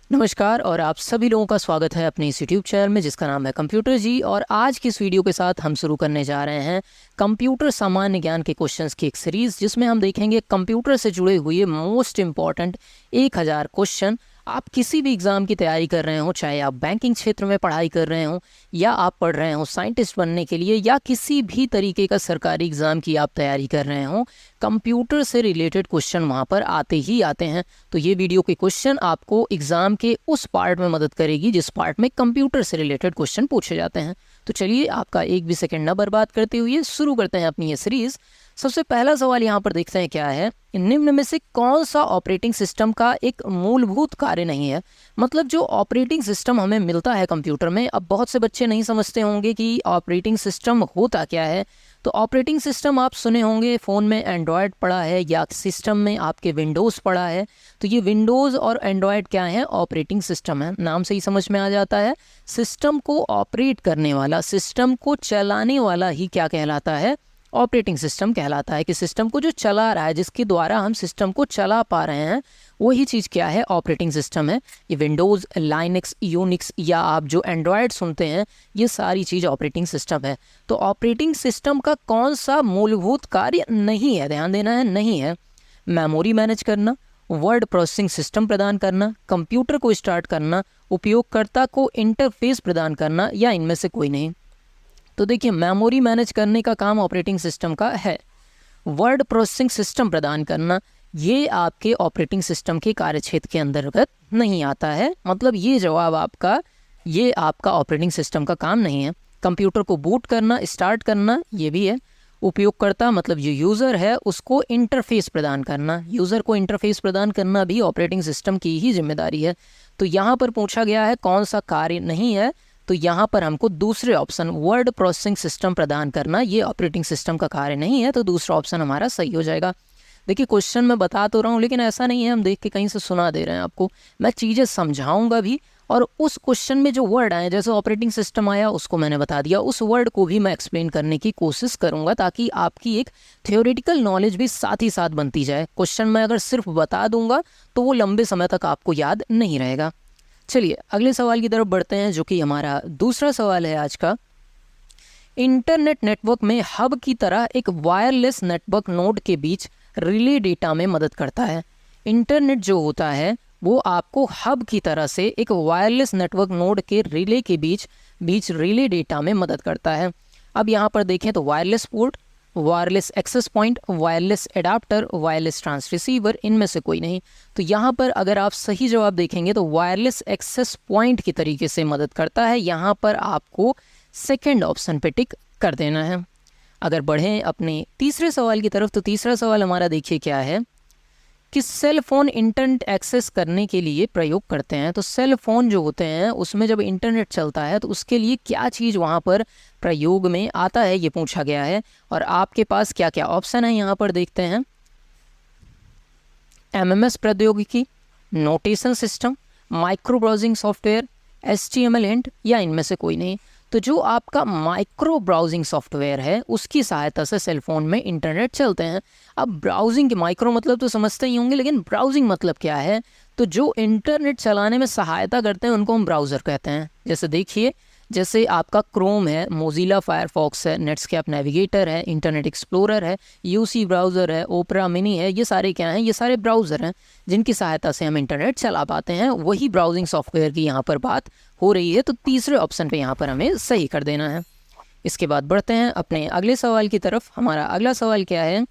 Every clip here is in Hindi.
नमस्कार और आप सभी लोगों का स्वागत है अपने इस यूट्यूब चैनल में जिसका नाम है कंप्यूटर जी। और आज की इस वीडियो के साथ हम शुरू करने जा रहे हैं कंप्यूटर सामान्य ज्ञान के क्वेश्चंस की एक सीरीज़, जिसमें हम देखेंगे कंप्यूटर से जुड़े हुए मोस्ट इम्पॉर्टेंट 1000 क्वेश्चन। आप किसी भी एग्ज़ाम की तैयारी कर रहे हो, चाहे आप बैंकिंग क्षेत्र में पढ़ाई कर रहे हो या आप पढ़ रहे हो साइंटिस्ट बनने के लिए या किसी भी तरीके का सरकारी एग्ज़ाम की आप तैयारी कर रहे हो, कंप्यूटर से रिलेटेड क्वेश्चन वहाँ पर आते ही आते हैं। तो ये वीडियो के क्वेश्चन आपको एग्ज़ाम के उस पार्ट में मदद करेगी जिस पार्ट में कंप्यूटर से रिलेटेड क्वेश्चन पूछे जाते हैं। तो चलिए आपका एक भी सेकंड न बर्बाद करते हुए शुरू करते हैं अपनी ये सीरीज़। सबसे पहला सवाल यहाँ पर देखते हैं क्या है, निम्न में से कौन सा ऑपरेटिंग सिस्टम का एक मूलभूत कार्य नहीं है। मतलब जो ऑपरेटिंग सिस्टम हमें मिलता है कंप्यूटर में, अब बहुत से बच्चे नहीं समझते होंगे कि ऑपरेटिंग सिस्टम होता क्या है। तो ऑपरेटिंग सिस्टम आप सुने होंगे, फ़ोन में एंड्रॉयड पड़ा है या सिस्टम में आपके विंडोज़ पड़ा है। तो ये विंडोज़ और एंड्रॉयड क्या है, ऑपरेटिंग सिस्टम है। नाम से ही समझ में आ जाता है, सिस्टम को ऑपरेट करने वाला, सिस्टम को चलाने वाला ही क्या कहलाता है, ऑपरेटिंग सिस्टम कहलाता है। कि सिस्टम को जो चला रहा है, जिसके द्वारा हम सिस्टम को चला पा रहे हैं, वही चीज़ क्या है, ऑपरेटिंग सिस्टम है। ये विंडोज़, लाइनक्स, यूनिक्स या आप जो एंड्रॉयड सुनते हैं, ये सारी चीज़ ऑपरेटिंग सिस्टम है। तो ऑपरेटिंग सिस्टम का कौन सा मूलभूत कार्य नहीं है, ध्यान देना है, नहीं है मेमोरी मैनेज करना, वर्ड प्रोसेसिंग सिस्टम प्रदान करना, कंप्यूटर को स्टार्ट करना, उपयोगकर्ता को इंटरफेस प्रदान करना, या इनमें से कोई नहीं। तो देखिए, मेमोरी मैनेज करने का काम ऑपरेटिंग सिस्टम का है। वर्ड प्रोसेसिंग सिस्टम प्रदान करना, ये आपके ऑपरेटिंग सिस्टम के कार्यक्षेत्र के अंतर्गत नहीं आता है। मतलब ये जवाब आपका, ये आपका ऑपरेटिंग सिस्टम का काम नहीं है। कंप्यूटर को बूट करना, स्टार्ट करना, ये भी है। उपयोगकर्ता मतलब जो यूज़र है उसको इंटरफेस प्रदान करना, यूज़र को इंटरफेस प्रदान करना भी ऑपरेटिंग सिस्टम की ही जिम्मेदारी है। तो यहाँ पर पूछा गया है कौन सा कार्य नहीं है, तो यहाँ पर हमको दूसरे ऑप्शन वर्ड प्रोसेसिंग सिस्टम प्रदान करना, ये ऑपरेटिंग सिस्टम का कार्य नहीं है। तो दूसरा ऑप्शन हमारा सही हो जाएगा। देखिए, क्वेश्चन मैं बता तो रहा हूँ, लेकिन ऐसा नहीं है हम देख के कहीं से सुना दे रहे हैं आपको। मैं चीज़ें समझाऊंगा भी, और उस क्वेश्चन में जो वर्ड आए, जैसे ऑपरेटिंग सिस्टम आया उसको मैंने बता दिया, उस वर्ड को भी मैं एक्सप्लेन करने की कोशिश करूँगा, ताकि आपकी एक थियोरेटिकल नॉलेज भी साथ ही साथ बनती जाए। क्वेश्चन मैं अगर सिर्फ बता दूंगा तो वो लंबे समय तक आपको याद नहीं रहेगा। चलिए अगले सवाल की तरफ बढ़ते हैं, जो कि हमारा दूसरा सवाल है आज का। इंटरनेट नेटवर्क में हब की तरह एक वायरलेस नेटवर्क नोड के बीच रिले डेटा में मदद करता है। इंटरनेट जो होता है वो आपको हब की तरह से एक वायरलेस नेटवर्क नोड के रिले के बीच रिले डेटा में मदद करता है। अब यहाँ पर देखें तो wireless port, wireless access point, wireless adapter, wireless transreceiver, इनमें से कोई नहीं। तो यहाँ पर अगर आप सही जवाब देखेंगे तो वायरलेस एक्सेस पॉइंट की तरीके से मदद करता है। यहाँ पर आपको सेकंड ऑप्शन पे टिक कर देना है। अगर बढ़ें अपने तीसरे सवाल की तरफ, तो तीसरा सवाल हमारा देखिए क्या है कि सेल फ़ोन इंटरनेट एक्सेस करने के लिए प्रयोग करते हैं। तो सेल फ़ोन जो होते हैं उसमें जब इंटरनेट चलता है तो उसके लिए क्या चीज़ वहाँ पर प्रयोग में आता है, ये पूछा गया है। और आपके पास क्या क्या ऑप्शन है यहाँ पर देखते हैं। एमएमएस प्रौद्योगिकी, notation system, micro browsing software, HTML hint, या इनमें से कोई नहीं। तो जो आपका माइक्रो ब्राउजिंग सॉफ्टवेयर है उसकी सहायता से सेलफोन में इंटरनेट चलते हैं। अब ब्राउजिंग के माइक्रो मतलब तो समझते ही होंगे, लेकिन ब्राउजिंग मतलब क्या है, तो जो इंटरनेट चलाने में सहायता करते हैं उनको हम ब्राउज़र कहते हैं। जैसे देखिए, जैसे आपका क्रोम है, मोजिला फायरफॉक्स है, नेटस्केप नेविगेटर है, इंटरनेट एक्सप्लोरर है, यूसी ब्राउज़र है, ओपरा मिनी है, ये सारे क्या हैं, ये सारे ब्राउज़र हैं जिनकी सहायता से हम इंटरनेट चला पाते हैं। वही ब्राउजिंग सॉफ्टवेयर की यहाँ पर बात हो रही है। तो तीसरे ऑप्शन पे यहाँ पर हमें सही कर देना है। इसके बाद बढ़ते हैं अपने अगले सवाल की तरफ। हमारा अगला सवाल क्या है,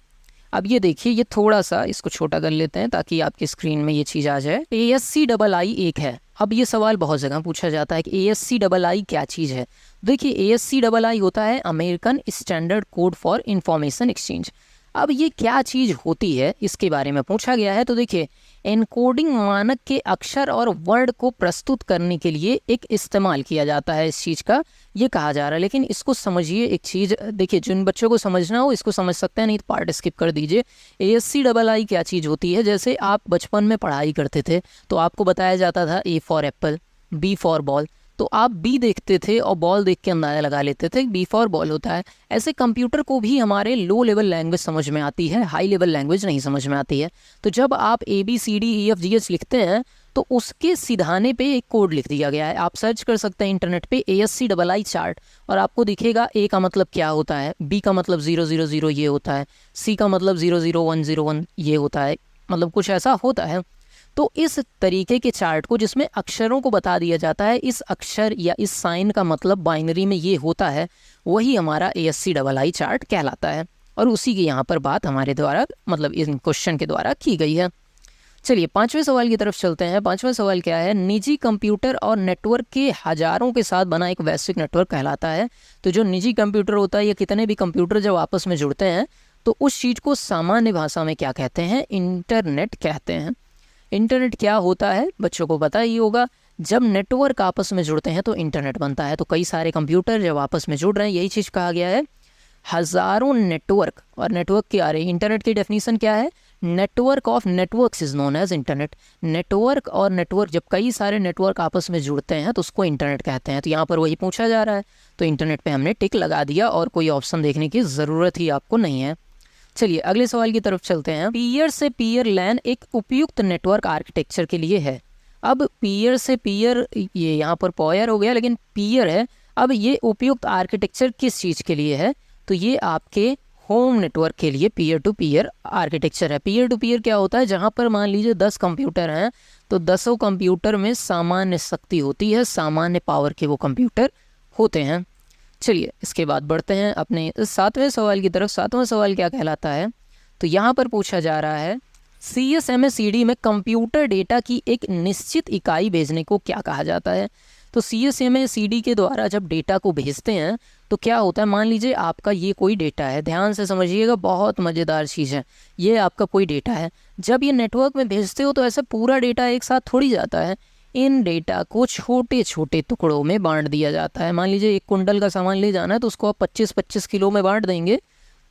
अब ये देखिए, ये थोड़ा सा इसको छोटा कर लेते हैं ताकि आपकी स्क्रीन में ये चीज़ आ जाए। ASCII एक है। अब ये सवाल बहुत जगह पूछा जाता है कि ASCII क्या चीज़ है। देखिए, ASCII होता है American standard code for information exchange. अब ये क्या चीज़ होती है इसके बारे में पूछा गया है। तो देखिए, एनकोडिंग मानक के अक्षर और वर्ड को प्रस्तुत करने के लिए एक इस्तेमाल किया जाता है इस चीज़ का, ये कहा जा रहा है। लेकिन इसको समझिए एक चीज़, देखिए जिन बच्चों को समझना हो इसको समझ सकते हैं, नहीं तो पार्ट स्किप कर दीजिए। ASCII क्या चीज़ होती है, जैसे आप बचपन में पढ़ाई करते थे तो आपको बताया जाता था A for Apple, B for ball. तो आप बी देखते थे और बॉल देख के अंदाज़ा लगा लेते थे बी फॉर बॉल होता है। ऐसे कंप्यूटर को भी हमारे लो लेवल लैंग्वेज समझ में आती है, हाई लेवल लैंग्वेज नहीं समझ में आती है। तो जब आप ABCDEFGH लिखते हैं तो उसके सिधाने पे एक कोड लिख दिया गया है। आप सर्च कर सकते हैं इंटरनेट पे ASCII चार्ट, और आपको दिखेगा A का मतलब क्या होता है, B का मतलब 000 ये होता है, C का मतलब 00101 ये होता है, मतलब कुछ ऐसा होता है। तो इस तरीके के चार्ट को जिसमें अक्षरों को बता दिया जाता है, इस अक्षर या इस साइन का मतलब बाइनरी में ये होता है, वही हमारा ASCII चार्ट कहलाता है। और उसी की यहाँ पर बात हमारे द्वारा मतलब इन क्वेश्चन के द्वारा की गई है। चलिए 5वें सवाल की तरफ चलते हैं। 5वां सवाल क्या है, निजी कंप्यूटर और नेटवर्क के हजारों के साथ बना एक वैश्विक नेटवर्क कहलाता है। तो जो निजी कंप्यूटर होता है या कितने भी कंप्यूटर जब आपस में जुड़ते हैं तो उस चीज़ को सामान्य भाषा में क्या कहते हैं, इंटरनेट कहते हैं। इंटरनेट क्या होता है बच्चों को पता ही होगा, जब नेटवर्क आपस में जुड़ते हैं तो इंटरनेट बनता है। तो कई सारे कंप्यूटर जब आपस में जुड़ रहे हैं, यही चीज़ कहा गया है हज़ारों नेटवर्क। और नेटवर्क की आ रही है, इंटरनेट की डेफिनेशन क्या है, network of networks is known as internet. Network और नेटवर्क, जब कई सारे नेटवर्क आपस में जुड़ते हैं तो उसको इंटरनेट कहते हैं। तो यहाँ पर वही पूछा जा रहा है, तो इंटरनेट पे हमने टिक लगा दिया और कोई ऑप्शन देखने की ज़रूरत ही आपको नहीं है। चलिए अगले सवाल की तरफ चलते हैं। पीयर से पीयर लैन एक उपयुक्त नेटवर्क आर्किटेक्चर के लिए है। अब पीयर से पीयर, ये यहाँ पर पॉयर हो गया लेकिन पीयर है। अब ये उपयुक्त आर्किटेक्चर किस चीज़ के लिए है, तो ये आपके होम नेटवर्क के लिए पीयर टू पीयर आर्किटेक्चर है। पीयर टू पीयर क्या होता है, जहाँ पर मान लीजिए 10 कंप्यूटर हैं तो 10 कंप्यूटर में सामान्य शक्ति होती है, सामान्य पावर के वो कंप्यूटर होते हैं। चलिए इसके बाद बढ़ते हैं अपने 7वें सवाल की तरफ। 7वां सवाल क्या कहलाता है, तो यहाँ पर पूछा जा रहा है CSMA-CD में कंप्यूटर डेटा की एक निश्चित इकाई भेजने को क्या कहा जाता है। तो CSMA-CD के द्वारा जब डेटा को भेजते हैं तो क्या होता है, मान लीजिए आपका ये कोई डेटा है, ध्यान से समझिएगा, बहुत मज़ेदार चीज़ है। ये आपका कोई डेटा है, जब ये नेटवर्क में भेजते हो तो ऐसे पूरा डेटा एक साथ थोड़ी जाता है, इन डेटा को छोटे छोटे टुकड़ों में बांट दिया जाता है। मान लीजिए 1 कुंटल का सामान ले जाना है तो उसको आप 25-25 किलो में बांट देंगे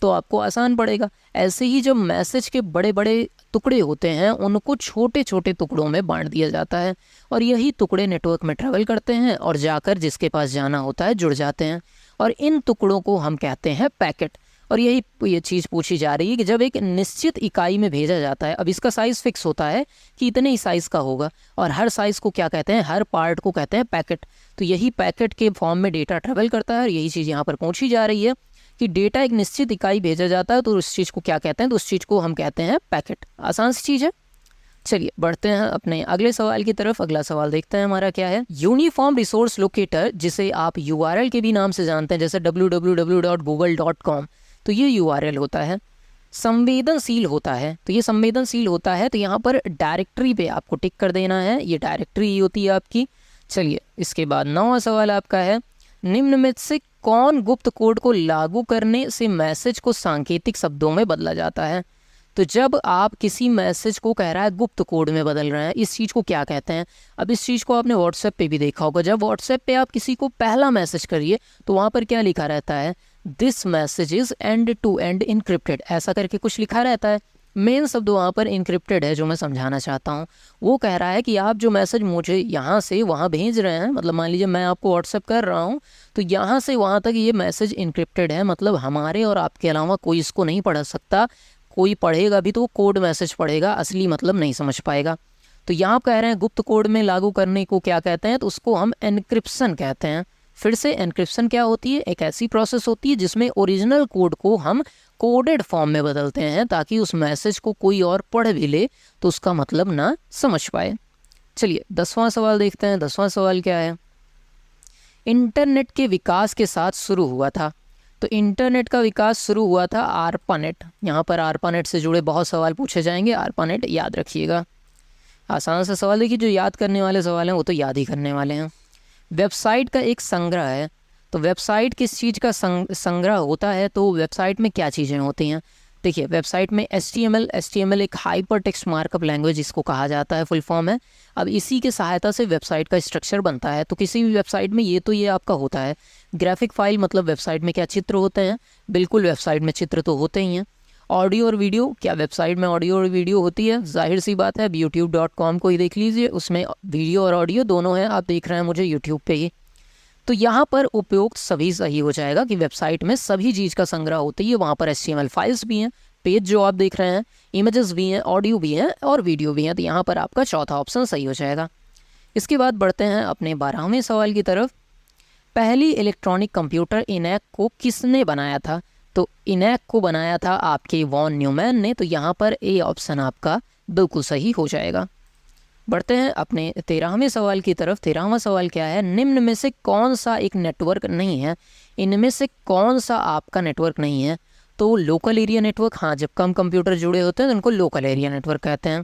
तो आपको आसान पड़ेगा। ऐसे ही जब मैसेज के बड़े बड़े टुकड़े होते हैं उनको छोटे छोटे टुकड़ों में बांट दिया जाता है, और यही टुकड़े नेटवर्क में ट्रेवल करते हैं और जाकर जिसके पास जाना होता है जुड़ जाते हैं, और इन टुकड़ों को हम कहते हैं पैकेट। और यही ये चीज़ पूछी जा रही है कि जब एक निश्चित इकाई में भेजा जाता है, अब इसका साइज़ फिक्स होता है कि इतने ही साइज़ का होगा, और हर साइज़ को क्या कहते हैं, हर पार्ट को कहते हैं पैकेट। तो यही पैकेट के फॉर्म में डेटा ट्रेवल करता है, और यही चीज़ यहाँ पर पूछी जा रही है कि डेटा एक निश्चित इकाई भेजा जाता है तो उस चीज़ को क्या कहते हैं, तो उस चीज़ को हम कहते हैं पैकेट। आसान सी चीज़ है। चलिए बढ़ते हैं अपने अगले सवाल की तरफ। अगला सवाल देखते हैं हमारा क्या है, यूनिफॉर्म रिसोर्स लोकेटर, जिसे आप URL के भी नाम से जानते हैं जैसे www.google.com, तो ये URL होता है, संवेदनशील होता है। तो ये संवेदनशील होता है तो यहाँ पर डायरेक्टरी पे आपको टिक कर देना है, ये डायरेक्टरी होती है आपकी। चलिए इसके बाद 9वां सवाल आपका है, निम्न में से कौन गुप्त कोड को लागू करने से मैसेज को सांकेतिक शब्दों में बदला जाता है। तो जब आप किसी मैसेज को कह रहा है गुप्त कोड में बदल रहे हैं, इस चीज़ को क्या कहते हैं। अब इस चीज़ को आपने व्हाट्सएप पे भी देखा होगा, जब व्हाट्सएप पे आप किसी को पहला मैसेज करिए तो वहाँ पर क्या लिखा रहता है, this message is end to end encrypted, ऐसा करके कुछ लिखा रहता है। मेन शब्द वहाँ पर इनक्रिप्टेड है जो मैं समझाना चाहता हूँ। वो कह रहा है कि आप जो मैसेज मुझे यहाँ से वहाँ भेज रहे हैं, मतलब मान लीजिए मैं आपको व्हाट्सएप कर रहा हूँ तो यहाँ से वहाँ तक ये मैसेज इनक्रिप्टेड है, मतलब हमारे और आपके अलावा कोई इसको नहीं पढ़ सकता। कोई पढ़ेगा भी तो वो कोड मैसेज पढ़ेगा, असली मतलब नहीं समझ पाएगा। तो यहाँ कह रहे हैं गुप्त कोड में लागू करने को क्या कहते हैं, तो उसको हम एनक्रिप्शन कहते हैं। फिर से एनक्रिप्शन क्या होती है, एक ऐसी प्रोसेस होती है जिसमें ओरिजिनल कोड को हम कोडेड फॉर्म में बदलते हैं ताकि उस मैसेज को कोई और पढ़ भी ले तो उसका मतलब ना समझ पाए। चलिए 10वां सवाल देखते हैं। 10वां सवाल क्या है, इंटरनेट के विकास के साथ शुरू हुआ था। तो इंटरनेट का विकास शुरू हुआ था ARPANET। यहाँ पर ARPANET से जुड़े बहुत सवाल पूछे जाएंगे, ARPANET याद रखिएगा। आसान सा सवाल देखिए, जो याद करने वाले सवाल हैं वो तो याद ही करने वाले हैं। वेबसाइट का एक संग्रह है, तो वेबसाइट किस चीज़ का संग्रह होता है, तो वेबसाइट में क्या चीज़ें होती हैं। देखिए वेबसाइट में HTML एक हाइपर टेक्स्ट मार्कअप लैंग्वेज इसको कहा जाता है, फुल फॉर्म है। अब इसी की सहायता से वेबसाइट का स्ट्रक्चर बनता है। तो किसी भी वेबसाइट में ये आपका होता है। ग्राफिक फाइल मतलब वेबसाइट में क्या चित्र होते हैं, बिल्कुल वेबसाइट में चित्र तो होते ही हैं। ऑडियो और वीडियो, क्या वेबसाइट में ऑडियो और वीडियो होती है, जाहिर सी बात है। अब youtube.com को ही देख लीजिए, उसमें वीडियो और ऑडियो दोनों हैं, आप देख रहे हैं मुझे यूट्यूब पे ही। तो यहाँ पर उपयुक्त सभी सही हो जाएगा कि वेबसाइट में सभी चीज़ का संग्रह होती है, वहाँ पर HTML फाइल्स भी हैं, पेज जो आप देख रहे हैं, इमेजेस भी हैं, ऑडियो भी हैं और वीडियो भी हैं, तो यहाँ पर आपका चौथा ऑप्शन सही हो जाएगा। इसके बाद बढ़ते हैं अपने 12वें सवाल की तरफ। पहली इलेक्ट्रॉनिक कंप्यूटर इनैक को किसने बनाया था? तो इनैक को बनाया था आपके वॉन न्यूमैन ने, तो यहाँ पर ए ऑप्शन आपका बिल्कुल सही हो जाएगा। बढ़ते हैं अपने 13वें सवाल की तरफ। 13वां सवाल क्या है? निम्न में से कौन सा एक नेटवर्क नहीं है? इनमें से कौन सा आपका नेटवर्क नहीं है? तो लोकल एरिया नेटवर्क, हाँ, जब कम कंप्यूटर जुड़े होते हैं तो उनको लोकल एरिया नेटवर्क कहते हैं।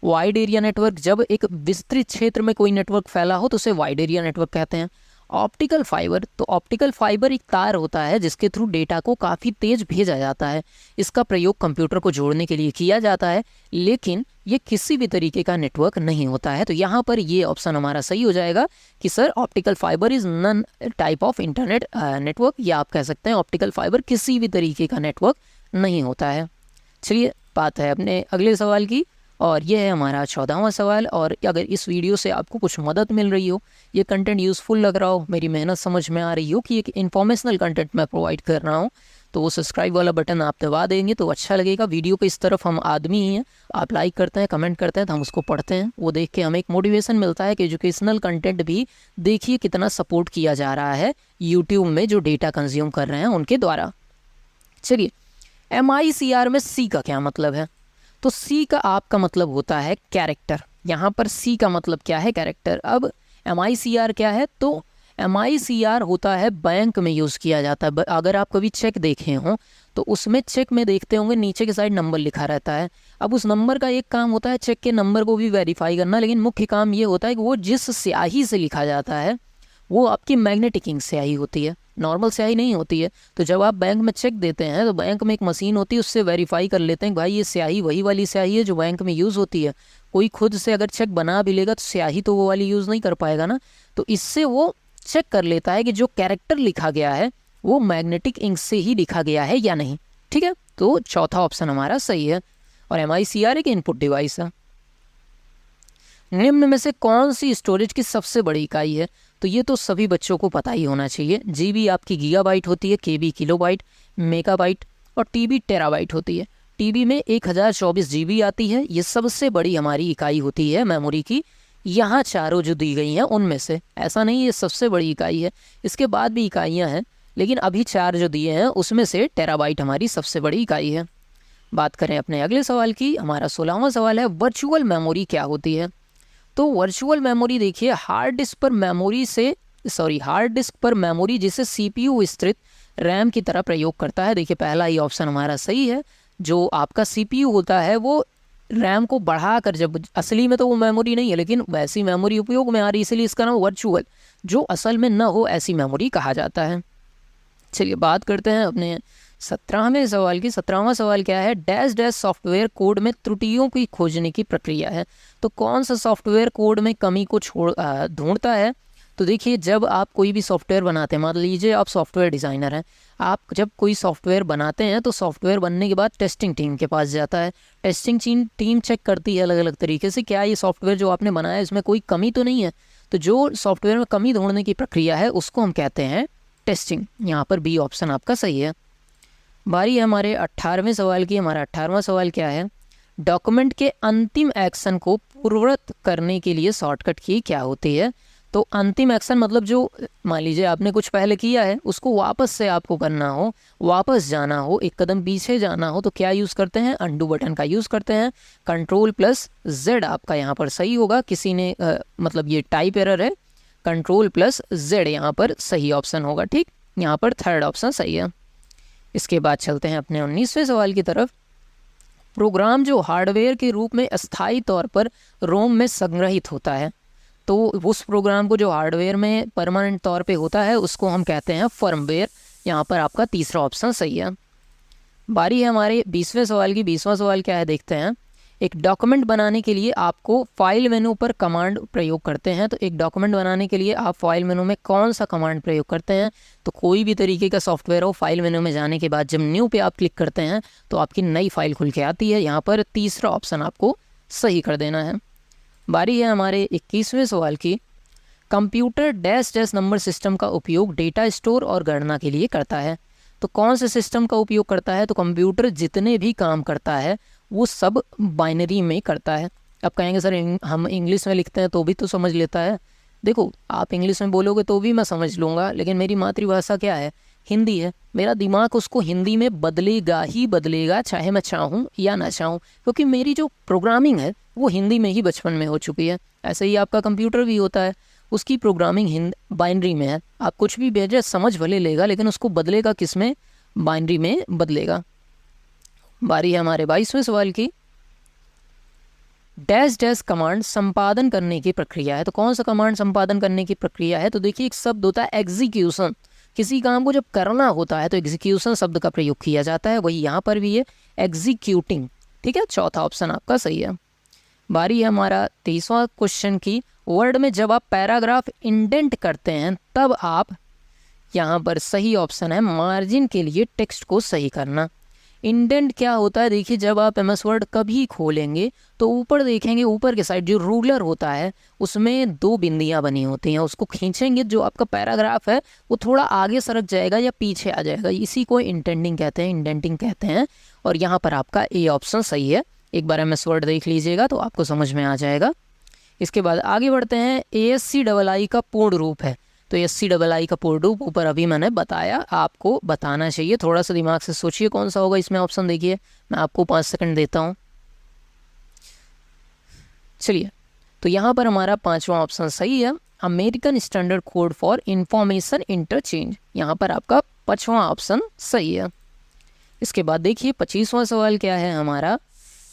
वाइड एरिया नेटवर्क, जब एक विस्तृत क्षेत्र में कोई नेटवर्क फैला हो तो उसे वाइड एरिया नेटवर्क कहते हैं। ऑप्टिकल फाइबर, तो ऑप्टिकल फाइबर एक तार होता है जिसके थ्रू डेटा को काफ़ी तेज भेजा जाता है। इसका प्रयोग कंप्यूटर को जोड़ने के लिए किया जाता है, लेकिन ये किसी भी तरीके का नेटवर्क नहीं होता है। तो यहाँ पर ये ऑप्शन हमारा सही हो जाएगा कि sir optical fibre is none type of internet network, या आप कह सकते हैं ऑप्टिकल फाइबर किसी भी तरीके का नेटवर्क नहीं होता है। चलिए बात है अपने अगले सवाल की, और यह है हमारा 14वां सवाल। और अगर इस वीडियो से आपको कुछ मदद मिल रही हो, ये कंटेंट यूज़फुल लग रहा हो, मेरी मेहनत समझ में आ रही हो कि एक इन्फॉर्मेशनल कंटेंट मैं प्रोवाइड कर रहा हूँ, तो वो सब्सक्राइब वाला बटन आप दबा देंगे तो अच्छा लगेगा। वीडियो को इस तरफ हम आदमी ही हैं, आप लाइक करते हैं, कमेंट करते हैं तो हम उसको पढ़ते हैं, वो देख के हमें एक मोटिवेशन मिलता है कि एजुकेशनल कंटेंट भी देखिए कितना सपोर्ट किया जा रहा है यूट्यूब में जो डेटा कंज्यूम कर रहे हैं उनके द्वारा। चलिए, MICR में C का क्या मतलब है? तो C का आपका मतलब होता है कैरेक्टर। यहाँ पर C का मतलब क्या है? कैरेक्टर। अब MICR क्या है? तो MICR होता है बैंक में यूज़ किया जाता है। अगर आप कभी चेक देखे हों तो उसमें चेक में देखते होंगे नीचे की साइड नंबर लिखा रहता है। अब उस नंबर का एक काम होता है चेक के नंबर को भी वेरीफाई करना, लेकिन मुख्य काम ये होता है कि वो जिस स्याही से लिखा जाता है वो आपकी मैग्नेटिक इंक स्याही होती है, नॉर्मल स्याही नहीं होती है। तो जब आप बैंक में चेक देते हैं तो बैंक में एक मशीन होती है, उससे वेरीफाई कर लेते हैं कि भाई ये स्याही वही वाली स्याही है जो बैंक में यूज़ होती है। कोई खुद से अगर चेक बना भी लेगा तो स्याही तो वो वाली यूज़ नहीं कर पाएगा ना, तो इससे वो चेक कर लेता है कि जो कैरेक्टर लिखा गया है वो मैग्नेटिक इंक से ही लिखा गया है या नहीं। ठीक है, तो चौथा ऑप्शन हमारा सही है। और MICR एक इनपुट डिवाइस है। निम्न में से कौन सी स्टोरेज की सबसे बड़ी इकाई है? तो ये तो सभी बच्चों को पता ही होना चाहिए। GB आपकी गीगाबाइट होती है, KB किलोबाइट, मेगाबाइट और TB टेराबाइट होती है। TB में 1024 GB आती है, ये सबसे बड़ी हमारी इकाई होती है मेमोरी की। यहाँ चारों जो दी गई हैं उनमें से, ऐसा नहीं ये सबसे बड़ी इकाई है, इसके बाद भी इकाइयाँ हैं, लेकिन अभी 4 जो दिए हैं उसमें से टेराबाइट हमारी सबसे बड़ी इकाई है। बात करें अपने अगले सवाल की, हमारा 16वां सवाल है वर्चुअल मेमोरी क्या होती है? तो वर्चुअल मेमोरी देखिए हार्ड डिस्क पर मेमोरी जिसे CPU स्थित रैम की तरह प्रयोग करता है। देखिए पहला ही ऑप्शन हमारा सही है। जो आपका CPU होता है वो रैम को बढ़ाकर, जब असली में तो वो मेमोरी नहीं है लेकिन वैसी मेमोरी उपयोग में आ रही, इसलिए इसका नाम वर्चुअल, जो असल में न हो ऐसी मेमोरी कहा जाता है। चलिए बात करते हैं अपने 17वें सवाल की। 17वां सवाल क्या है? डैश डैश सॉफ्टवेयर कोड में त्रुटियों की खोजने की प्रक्रिया है। तो कौन सा सॉफ्टवेयर कोड में कमी को ढूंढता है? तो देखिए जब आप कोई भी सॉफ्टवेयर बनाते हैं, मान लीजिए आप सॉफ्टवेयर डिज़ाइनर हैं, आप जब कोई सॉफ्टवेयर बनाते हैं तो सॉफ्टवेयर बनने के बाद टेस्टिंग टीम के पास जाता है। टेस्टिंग टीम चेक करती है अलग अलग तरीके से, क्या ये सॉफ्टवेयर जो आपने बनाया है इसमें कोई कमी तो नहीं है। तो जो सॉफ्टवेयर में कमी ढूंढने की प्रक्रिया है उसको हम कहते हैं टेस्टिंग। यहाँ पर B ऑप्शन आपका सही है। बारी है हमारे 18वें सवाल की। हमारा 18वां सवाल क्या है? डॉक्यूमेंट के अंतिम एक्शन को पूर्ववत करने के लिए शॉर्टकट की क्या होती है? तो अंतिम एक्शन मतलब जो मान लीजिए आपने कुछ पहले किया है उसको वापस से आपको करना हो, वापस जाना हो, एक कदम पीछे जाना हो, तो क्या यूज़ करते हैं? अंडू बटन का यूज़ करते हैं। Ctrl+Z आपका यहाँ पर सही होगा। किसी ने मतलब ये टाइप एरर है, Ctrl+Z यहाँ पर सही ऑप्शन होगा। ठीक, यहाँ पर थर्ड ऑप्शन सही है। इसके बाद चलते हैं अपने 19वें सवाल की तरफ। प्रोग्राम जो हार्डवेयर के रूप में अस्थायी तौर पर रोम में संग्रहित होता है, तो उस प्रोग्राम को जो हार्डवेयर में परमानेंट तौर पे होता है उसको हम कहते हैं फर्मवेयर। यहाँ पर आपका तीसरा ऑप्शन सही है। बारी है हमारे 20वें सवाल की। 20वां सवाल क्या है देखते हैं। एक डॉक्यूमेंट बनाने के लिए आपको फाइल मेनू पर कमांड प्रयोग करते हैं। तो एक डॉक्यूमेंट बनाने के लिए आप फाइल मेनू में कौन सा कमांड प्रयोग करते हैं? तो कोई भी तरीके का सॉफ्टवेयर हो, फाइल मेनू में जाने के बाद जब न्यू पे आप क्लिक करते हैं तो आपकी नई फाइल खुल के आती है। यहाँ पर तीसरा ऑप्शन आपको सही कर देना है। बारी है हमारे 21वें सवाल की। Computer dash dash number system का उपयोग डेटा स्टोर और गणना के लिए करता है। तो कौन से सिस्टम का उपयोग करता है? तो कंप्यूटर जितने भी काम करता है वो सब बाइनरी में करता है। अब कहेंगे सर हम इंग्लिश में लिखते हैं तो भी तो समझ लेता है। देखो, आप इंग्लिश में बोलोगे तो भी मैं समझ लूँगा, लेकिन मेरी मातृभाषा क्या है? हिंदी है। मेरा दिमाग उसको हिंदी में बदलेगा ही बदलेगा, चाहे मैं चाहूँ या ना चाहूँ, क्योंकि मेरी जो प्रोग्रामिंग है वो हिंदी में ही बचपन में हो चुकी है। ऐसे ही आपका कंप्यूटर भी होता है, उसकी प्रोग्रामिंग बाइनरी में है। आप कुछ भी भेजे समझ भले लेगा, लेकिन उसको बदलेगा किस में? बाइनरी में बदलेगा। बारी है हमारे 22वें सवाल की। डैश डैश कमांड संपादन करने की प्रक्रिया है। तो कौन सा कमांड संपादन करने की प्रक्रिया है? तो देखिए, एक शब्द होता है एग्जीक्यूशन। किसी काम को जब करना होता है तो एग्जीक्यूशन शब्द का प्रयोग किया जाता है, वही यहाँ पर भी है, एग्जीक्यूटिंग। ठीक है, चौथा ऑप्शन आपका सही है। बारी है हमारा 23वां क्वेश्चन की। वर्ड में जब आप पैराग्राफ इंडेंट करते हैं तब आप, यहाँ पर सही ऑप्शन है मार्जिन के लिए टेक्स्ट को सही करना। इंडेंट क्या होता है? देखिए, जब आप MS वर्ड कभी खोलेंगे तो ऊपर देखेंगे, ऊपर के साइड जो रूलर होता है उसमें 2 बिंदियां बनी होती हैं। उसको खींचेंगे, जो आपका पैराग्राफ है वो थोड़ा आगे सरक जाएगा या पीछे आ जाएगा। इसी को इंडेंटिंग कहते हैं, इंडेंटिंग कहते हैं। और यहाँ पर आपका ए ऑप्शन सही है। एक बार MS वर्ड देख लीजिएगा तो आपको समझ में आ जाएगा। इसके बाद आगे बढ़ते हैं। ASCII का पूर्ण रूप है। तो ASCII का पूर्ण रूप ऊपर अभी मैंने बताया, आपको बताना चाहिए। थोड़ा सा दिमाग से सोचिए कौन सा होगा इसमें ऑप्शन। देखिए, मैं आपको 5 सेकंड देता हूँ। चलिए, तो यहाँ पर हमारा 5वां ऑप्शन सही है, American standard code for information interchange. यहाँ पर आपका 5वां ऑप्शन सही है। इसके बाद देखिए 25वां सवाल क्या है हमारा।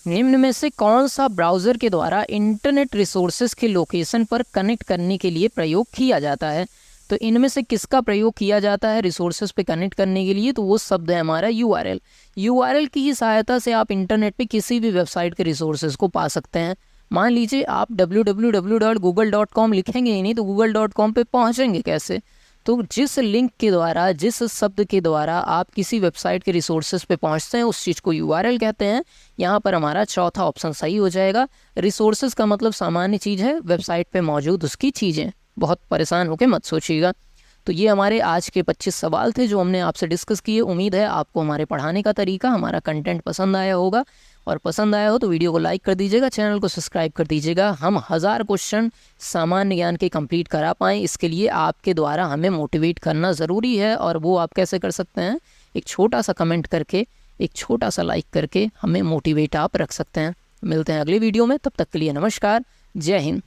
निम्न में से कौन सा ब्राउज़र के द्वारा इंटरनेट रिसोर्सेज के लोकेशन पर कनेक्ट करने के लिए प्रयोग किया जाता है? तो इनमें से किसका प्रयोग किया जाता है रिसोर्सेज पे कनेक्ट करने के लिए? तो वो शब्द है हमारा URL। URL की ही सहायता से आप इंटरनेट पे किसी भी वेबसाइट के रिसोर्सेज को पा सकते हैं। मान लीजिए आप www.google.com लिखेंगे ही नहीं तो google.com पे पहुँचेंगे कैसे? तो जिस लिंक के द्वारा, जिस शब्द के द्वारा आप किसी वेबसाइट के रिसोर्सेज पे पहुंचते हैं उस चीज़ को URL कहते हैं। यहाँ पर हमारा चौथा ऑप्शन सही हो जाएगा। रिसोर्सेज का मतलब सामान्य चीज़ है, वेबसाइट पे मौजूद उसकी चीज़ें। बहुत परेशान होकर मत सोचिएगा। तो ये हमारे आज के 25 सवाल थे जो हमने आपसे डिस्कस किए। उम्मीद है आपको हमारे पढ़ाने का तरीका, हमारा कंटेंट पसंद आया होगा, और पसंद आया हो तो वीडियो को लाइक कर दीजिएगा, चैनल को सब्सक्राइब कर दीजिएगा। हम 1000 क्वेश्चन सामान्य ज्ञान के कंप्लीट करा पाएँ, इसके लिए आपके द्वारा हमें मोटिवेट करना ज़रूरी है। और वो आप कैसे कर सकते हैं? एक छोटा सा कमेंट करके, एक छोटा सा लाइक करके हमें मोटिवेट आप रख सकते हैं। मिलते हैं अगली वीडियो में, तब तक के लिए नमस्कार, जय हिंद।